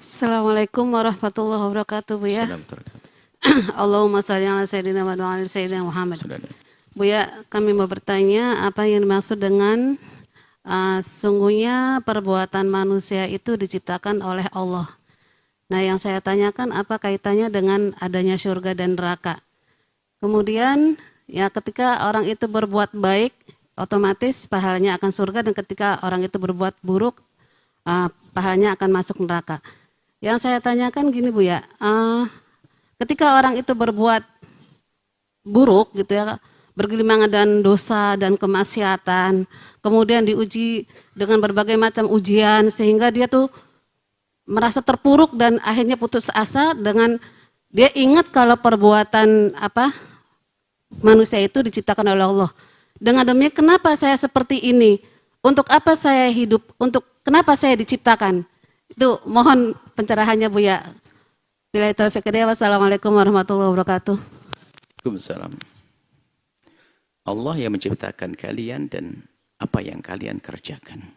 Assalamualaikum warahmatullahi wabarakatuh, Bu ya. Assalamualaikum. Allahumma shalli ala sayyidina wa ala sayyidina Muhammad. Saudara. Bu ya, kami mau bertanya apa yang dimaksud dengan sungguhnya perbuatan manusia itu diciptakan oleh Allah. Nah, yang saya tanyakan apa kaitannya dengan adanya surga dan neraka. Kemudian ya ketika orang itu berbuat baik, otomatis pahalanya akan surga, dan ketika orang itu berbuat buruk, pahalanya akan masuk neraka. Yang saya tanyakan gini Bu ya, ketika orang itu berbuat buruk gitu ya, bergelimangan dan dosa dan kemaksiatan, kemudian diuji dengan berbagai macam ujian sehingga dia tuh merasa terpuruk dan akhirnya putus asa dengan dia ingat kalau perbuatan manusia itu diciptakan oleh Allah. Dengan demikian kenapa saya seperti ini? Untuk apa saya hidup? Untuk kenapa saya diciptakan? Itu mohon pencerahannya Bu ya. Billahi taufiq hidayah. Wassalamualaikum warahmatullahi wabarakatuh. Waalaikumsalam. Allah yang menciptakan kalian dan apa yang kalian kerjakan.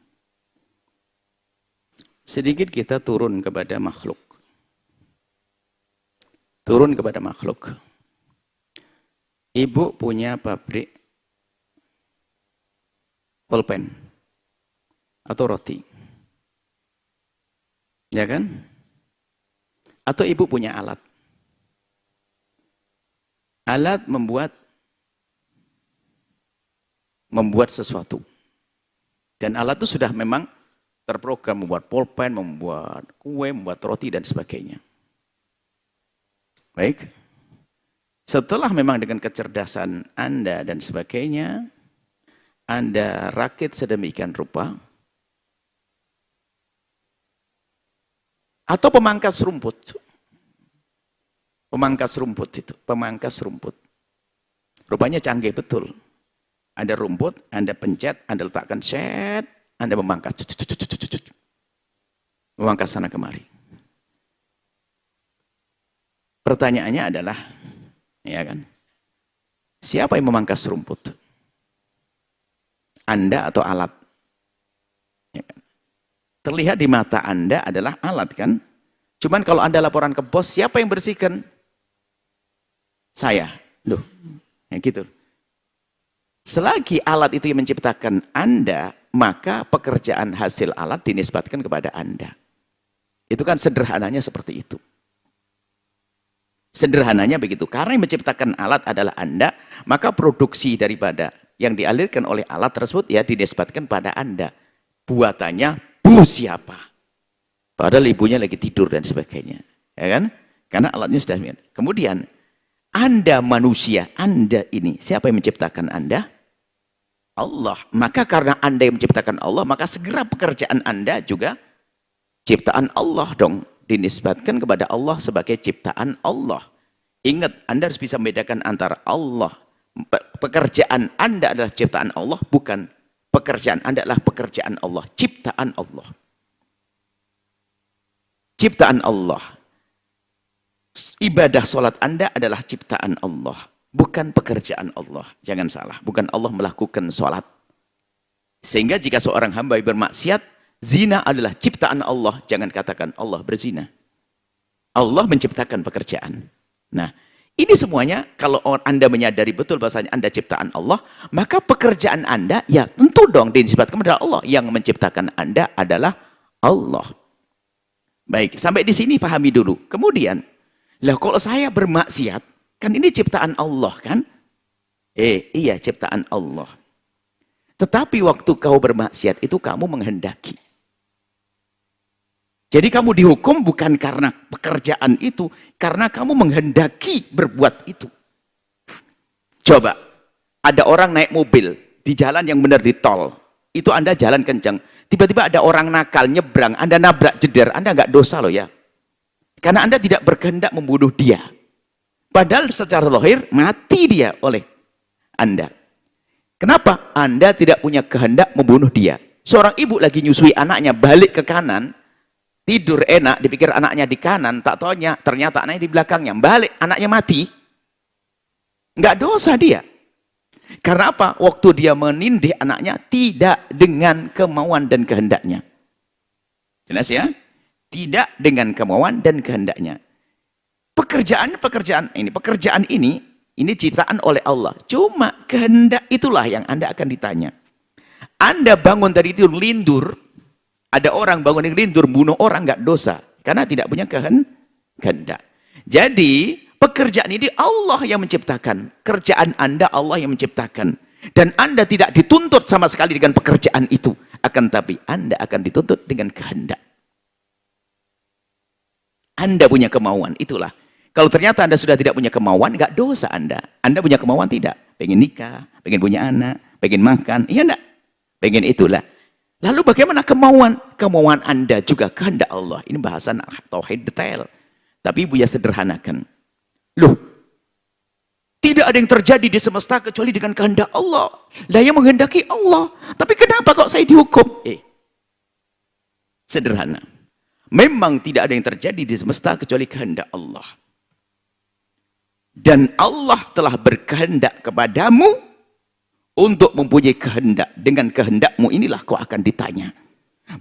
Sedikit kita turun kepada makhluk. Turun kepada makhluk. Ibu punya pabrik pulpen atau roti. Ya kan? Atau ibu punya alat. Alat membuat sesuatu. Dan alat itu sudah memang terprogram membuat pulpen, membuat kue, membuat roti dan sebagainya. Baik. Setelah memang dengan kecerdasan Anda dan sebagainya, Anda rakit sedemikian rupa, atau pemangkas rumput. Pemangkas rumput itu, pemangkas rumput. Rupanya canggih betul. Ada rumput, Anda pencet, Anda letakkan set, Anda memangkas. Memangkas sana kemari. Pertanyaannya adalah, ya kan? Siapa yang memangkas rumput? Anda atau alat? Ya kan? Terlihat di mata Anda adalah alat kan? Cuman kalau Anda laporan ke bos, siapa yang bersihkan? Saya. Loh, ya gitu. Selagi alat itu yang menciptakan Anda, maka pekerjaan hasil alat dinisbatkan kepada Anda. Itu kan sederhananya seperti itu. Sederhananya begitu. Karena yang menciptakan alat adalah Anda, maka produksi daripada yang dialirkan oleh alat tersebut ya dinisbatkan pada Anda. Buatannya Bu siapa? Padahal ibunya lagi tidur dan sebagainya. Ya kan? Karena alatnya sudah. Kemudian, Anda manusia, Anda ini, siapa yang menciptakan Anda? Allah. Maka karena Anda yang menciptakan Allah, maka segera pekerjaan Anda juga ciptaan Allah dong. Dinisbatkan kepada Allah sebagai ciptaan Allah. Ingat, Anda harus bisa membedakan antara Allah. Pekerjaan Anda adalah ciptaan Allah, bukan pekerjaan Anda adalah pekerjaan Allah, ciptaan Allah. Ciptaan Allah. Ibadah sholat Anda adalah ciptaan Allah, bukan pekerjaan Allah. Jangan salah, bukan Allah melakukan sholat. Sehingga jika seorang hamba bermaksiat, zina adalah ciptaan Allah. Jangan katakan Allah berzina. Allah menciptakan pekerjaan. Nah, ini semuanya kalau Anda menyadari betul bahasanya Anda ciptaan Allah, maka pekerjaan Anda ya tentu dong dinisbatkan kepada Allah. Yang menciptakan Anda adalah Allah. Baik, sampai di sini pahami dulu. Kemudian, lah kalau saya bermaksiat, kan ini ciptaan Allah kan? Iya ciptaan Allah. Tetapi waktu kau bermaksiat itu kamu menghendaki. Jadi kamu dihukum bukan karena pekerjaan itu, karena kamu menghendaki berbuat itu. Coba, ada orang naik mobil di jalan yang benar di tol, itu Anda jalan kencang, tiba-tiba ada orang nakal nyebrang, Anda nabrak jeder, Anda nggak dosa loh ya. Karena Anda tidak berkehendak membunuh dia. Padahal secara zahir mati dia oleh Anda. Kenapa? Anda tidak punya kehendak membunuh dia. Seorang ibu lagi nyusui anaknya, balik ke kanan, tidur enak, dipikir anaknya di kanan, tak taunya ternyata anaknya di belakangnya. Balik, anaknya mati. Nggak dosa dia. Karena apa? Waktu dia menindih anaknya, tidak dengan kemauan dan kehendaknya. Jelas ya? Tidak dengan kemauan dan kehendaknya. Pekerjaan ini ciptaan oleh Allah. Cuma kehendak itulah yang Anda akan ditanya. Anda bangun tadi tidur lindur, ada orang bangun yang lindur bunuh orang nggak dosa karena tidak punya kehendak. Jadi pekerjaan ini Allah yang menciptakan, kerjaan Anda Allah yang menciptakan, dan Anda tidak dituntut sama sekali dengan pekerjaan itu, akan tapi Anda akan dituntut dengan kehendak. Anda punya kemauan, itulah. Kalau ternyata Anda sudah tidak punya kemauan, nggak dosa Anda. Anda punya kemauan tidak? Pengen nikah, pengen punya anak, pengen makan, iya enggak? Pengen itulah. Lalu bagaimana kemauan? Kemauan Anda juga kehendak Allah. Ini bahasan tauhid detail. Tapi Buya sederhanakan. Loh, tidak ada yang terjadi di semesta kecuali dengan kehendak Allah. Lah yang menghendaki Allah. Tapi kenapa kok saya dihukum? Sederhana. Memang tidak ada yang terjadi di semesta kecuali kehendak Allah. Dan Allah telah berkehendak kepadamu untuk mempunyai kehendak. Dengan kehendakmu inilah kau akan ditanya.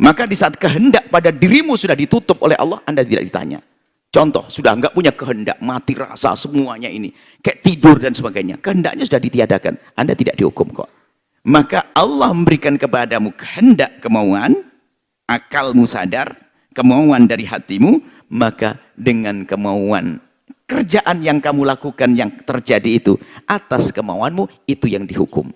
Maka di saat kehendak pada dirimu sudah ditutup oleh Allah, Anda tidak ditanya. Contoh, sudah enggak punya kehendak, mati rasa semuanya ini. Kayak tidur dan sebagainya. Kehendaknya sudah ditiadakan. Anda tidak dihukum kok. Maka Allah memberikan kepadamu kehendak, kemauan, akalmu sadar, kemauan dari hatimu, maka dengan kemauan kerjaan yang kamu lakukan yang terjadi itu atas kemauanmu, itu yang dihukum.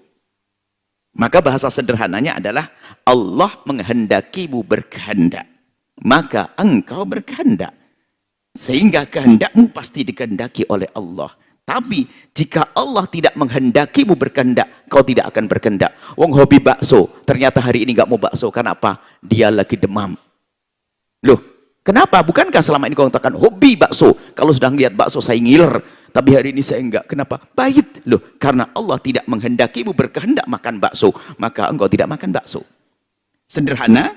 Maka bahasa sederhananya adalah Allah menghendakimu berkehendak, maka engkau berkehendak, sehingga kehendakmu pasti dikehendaki oleh Allah. Tapi jika Allah tidak menghendakimu berkehendak, kau tidak akan berkehendak. Wong hobi bakso, ternyata hari ini nggak mau bakso. Kenapa? Dia lagi demam. Loh, kenapa? Bukankah selama ini kau katakan hobi bakso? Kalau sudah melihat bakso saya ngiler, tapi hari ini saya enggak. Kenapa? Pahit. Loh, karena Allah tidak menghendakimu berkehendak makan bakso, maka engkau tidak makan bakso. Sederhana,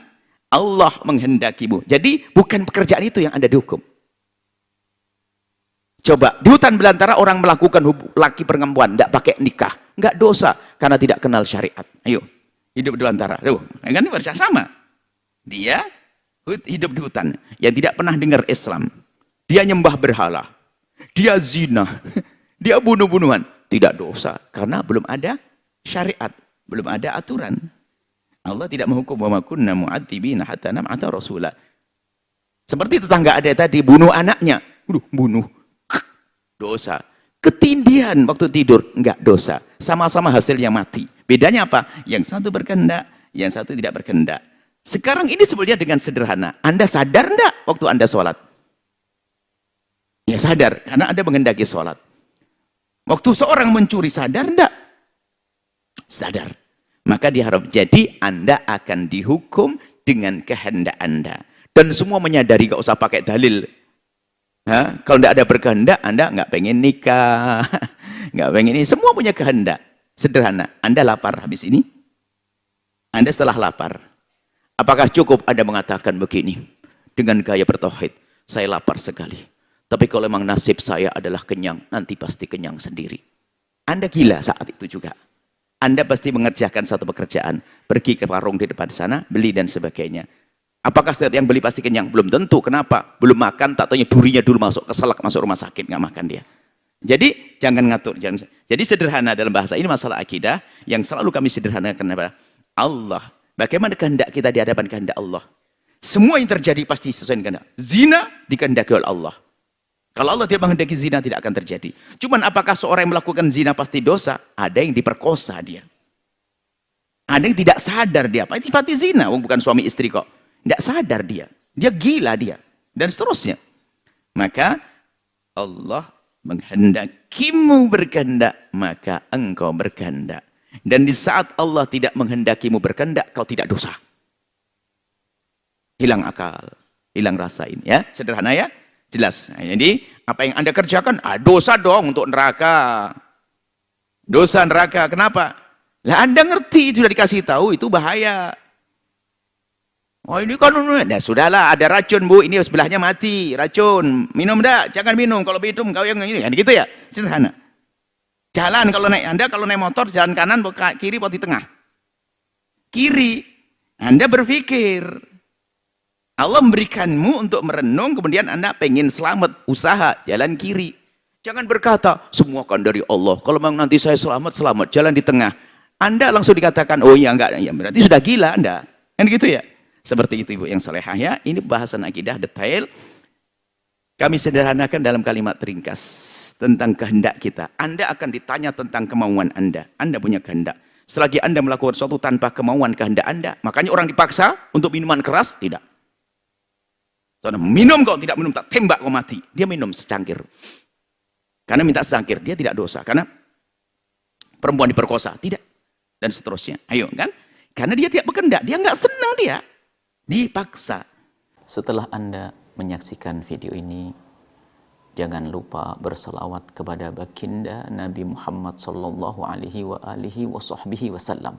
Allah menghendakimu. Jadi bukan pekerjaan itu yang Anda dihukum. Coba, di hutan belantara orang melakukan laki perempuan, tidak pakai nikah. Enggak dosa, karena tidak kenal syariat. Ayo, hidup di belantara. Loh, kan sama. Dia hidup di hutan, yang tidak pernah dengar Islam. Dia nyembah berhala. Dia zina. Dia bunuh-bunuhan. Tidak dosa, karena belum ada syariat. Belum ada aturan. Allah tidak menghukum wa ma kunna mu'adzibina hatta nab'atha rasula. Seperti tetangga ada tadi, bunuh anaknya. Bunuh. Dosa. Ketindihan waktu tidur, enggak dosa. Sama-sama hasilnya mati. Bedanya apa? Yang satu berkehendak, yang satu tidak berkehendak. Sekarang ini sebenarnya dengan sederhana. Anda sadar enggak waktu Anda sholat? Ya sadar, karena Anda menghendaki sholat. Waktu seorang mencuri, sadar enggak? Sadar. Maka diharap jadi Anda akan dihukum dengan kehendak Anda. Dan semua menyadari, gak usah pakai dalil. Kalau tidak ada berkehendak, Anda nggak pengen nikah, nggak pengen ini. Semua punya kehendak. Sederhana. Anda lapar habis ini? Anda setelah lapar, apakah cukup Anda mengatakan begini dengan gaya bertauhid? Saya lapar sekali. Tapi kalau memang nasib saya adalah kenyang, nanti pasti kenyang sendiri. Anda gila saat itu juga. Anda pasti mengerjakan satu pekerjaan, pergi ke warung di depan sana, beli dan sebagainya. Apakah setiap yang beli pasti kenyang? Belum tentu. Kenapa? Belum makan, tak tanya durinya dulu masuk, keselak masuk rumah sakit, nggak makan dia. Jadi jangan ngatur. Jadi sederhana dalam bahasa ini masalah akidah yang selalu kami sederhanakan adalah Allah. Bagaimana kehendak kita di hadapan kehendak Allah? Semua yang terjadi pasti sesuai dengan kehendak. Zina dikehendaki oleh Allah. Kalau Allah tidak menghendaki zina, tidak akan terjadi. Cuman apakah seorang yang melakukan zina pasti dosa? Ada yang diperkosa dia. Ada yang tidak sadar dia. Pati zina, bukan suami istri kok. Tidak sadar dia. Dia gila dia. Dan seterusnya. Maka Allah menghendakimu berkehendak, maka engkau berkehendak. Dan di saat Allah tidak menghendakimu berkehendak, kau tidak dosa. Hilang akal, hilang rasa ini. Ya, sederhana ya. Jelas. Nah, jadi apa yang Anda kerjakan, dosa dong untuk neraka. Dosa neraka. Kenapa? Lah Anda ngerti, sudah dikasih tahu itu bahaya. Oh ini kan, nah, sudahlah ada racun bu, ini sebelahnya mati, racun, minum enggak? Jangan minum, kalau minum kau yang ini, gitu ya, sederhana. Jalan kalau naik motor, jalan kanan, kiri, di tengah. Kiri, Anda berpikir, Allah memberikanmu untuk merenung, kemudian Anda pengen selamat, usaha, jalan kiri. Jangan berkata, semua kan dari Allah. Kalau memang nanti saya selamat, selamat, jalan di tengah. Anda langsung dikatakan, oh ya enggak, ya berarti sudah gila Anda. Kan gitu ya? Seperti itu Ibu yang salehah ya. Ini bahasan akidah detail. Kami sederhanakan dalam kalimat ringkas tentang kehendak kita. Anda akan ditanya tentang kemauan Anda. Anda punya kehendak. Selagi Anda melakukan sesuatu tanpa kemauan kehendak Anda, makanya orang dipaksa untuk minuman keras, tidak. Soalnya minum, kau tidak minum, tak tembak kau mati. Dia minum secangkir. Karena minta secangkir, dia tidak dosa. Karena perempuan diperkosa, tidak. Dan seterusnya. Ayo kan? Karena dia tidak berkehendak, dia nggak senang dia. Dipaksa. Setelah Anda menyaksikan video ini, jangan lupa berselawat kepada baginda Nabi Muhammad sallallahu alaihi wa alihi wa sahbihi wasallam.